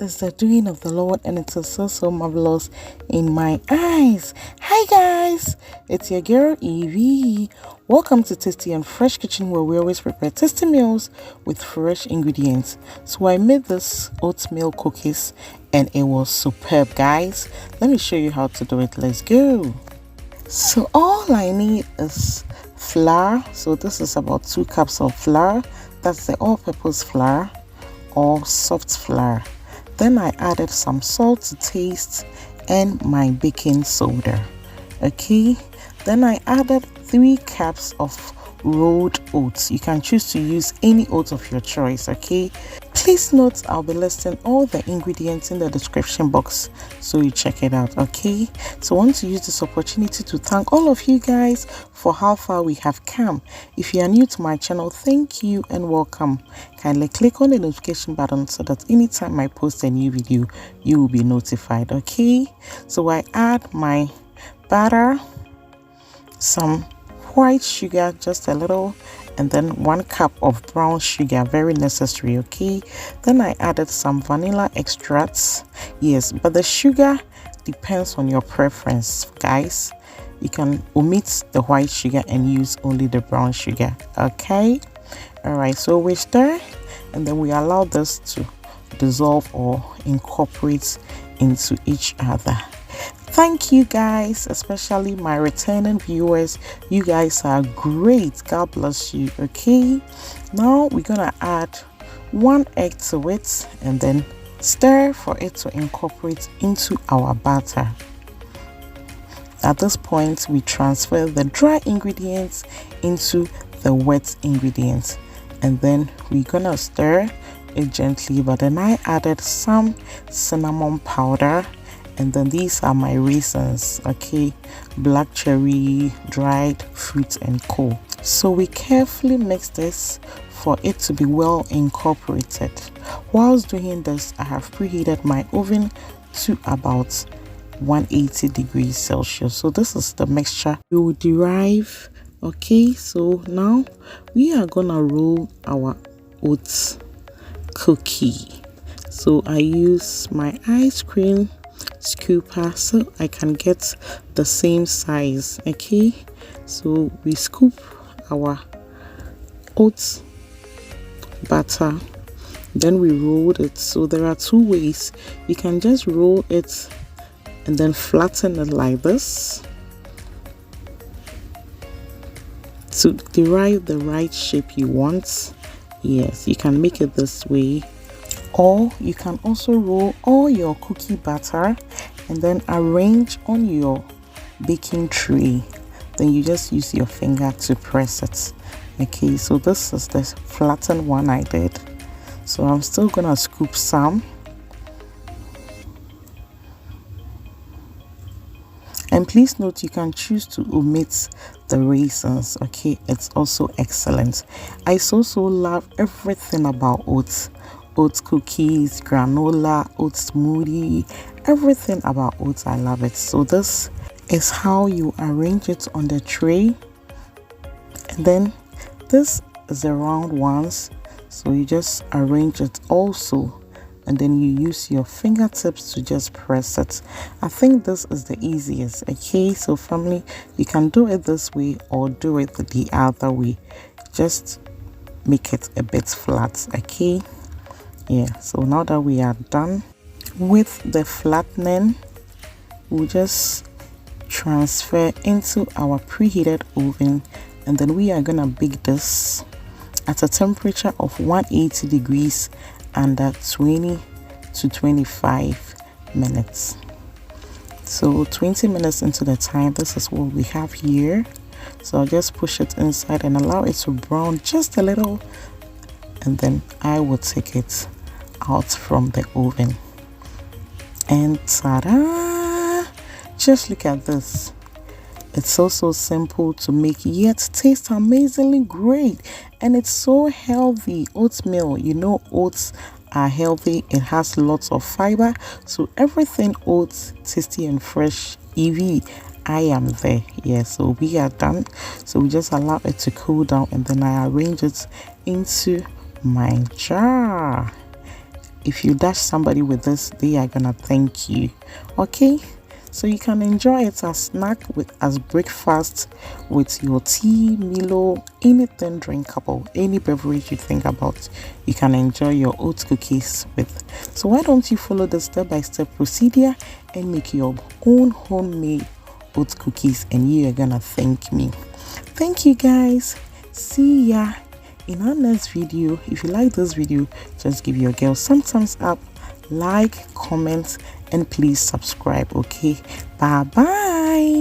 is the doing of the Lord, and it is so marvelous in my eyes. Hi guys, it's your girl Eveee. Welcome to Tasty and Fresh Kitchen, where we always prepare tasty meals with fresh ingredients. So I made this oatmeal cookies and it was superb, guys. Let me show you how to do it. Let's go. So all I need is flour. So this is about 2 cups of flour. That's the all-purpose flour or soft flour. Then I added some salt to taste and my baking soda. Okay, then I added 3 cups of rolled oats. You can choose to use any oats of your choice. Okay, please note I'll be listing all the ingredients in the description box, so you check it out. Okay, so I want to use this opportunity to thank all of you guys for how far we have come. If you are new to my channel, thank you and welcome. Kindly click on the notification button so that anytime I post a new video you will be notified. Okay, so I add my butter, some white sugar, just a little, and then 1 cup of brown sugar, very necessary. Okay, then I added some vanilla extracts. Yes, but the sugar depends on your preference, guys. You can omit the white sugar and use only the brown sugar. Okay, all right, so we stir and then we allow this to dissolve or incorporate into each other. Thank you guys, especially my returning viewers. You guys are great. God bless you. Okay, now we're gonna add 1 egg to it and then stir for it to incorporate into our batter. At this point, we transfer the dry ingredients into the wet ingredients, and then we're gonna stir it gently. But then I added some cinnamon powder, and then these are my raisins. Okay, black cherry, dried fruit and co. So we carefully mix this for it to be well incorporated. Whilst doing this, I have preheated my oven to about 180 degrees Celsius. So this is the mixture we will derive. Okay, so now we are gonna roll our oats cookie. So I use my ice cream scooper so I can get the same size. Okay, so we scoop our oats batter, then we roll it. So there are 2 ways. You can just roll it and then flatten it like this to derive the right shape you want. Yes, you can make it this way, or you can also roll all your cookie batter and then arrange on your baking tray. Then you just use your finger to press it. Okay, so this is the flattened one I did. So I'm still gonna scoop some. And please note you can choose to omit the raisins. Okay, it's also excellent. I so love everything about oats. Oats cookies, granola, oats smoothie, everything about oats, I love it. So this is how you arrange it on the tray. And then this is the round ones, so you just arrange it also, and then you use your fingertips to just press it. I think this is the easiest. Okay, so family, you can do it this way or do it the other way. Just make it a bit flat. Okay, yeah, so now that we are done with the flattening, we'll just transfer into our preheated oven, and then we are gonna bake this at a temperature of 180 degrees under 20 to 25 minutes. So 20 minutes into the time, this is what we have here. So I'll just push it inside and allow it to brown just a little, and then I will take it out from the oven. And ta-da! Just look at this. It's so simple to make, yet tastes amazingly great, and it's so healthy. Oatmeal, you know, oats are healthy. It has lots of fiber, so everything oats, tasty and fresh. Eveee, I am there. Yeah, so we are done. So we just allow it to cool down, and then I arrange it into my jar. If you dash somebody with this, they are gonna thank you. Okay, so you can enjoy it as snack, with as breakfast, with your tea, Milo, anything drinkable, any beverage you think about, you can enjoy your oat cookies with. So why don't you follow the step-by-step procedure and make your own homemade oat cookies, and you are gonna thank me. Thank you guys. See ya in our next video. If you like this video, just give your girl some thumbs up, like, comment, and please subscribe. Okay, bye bye.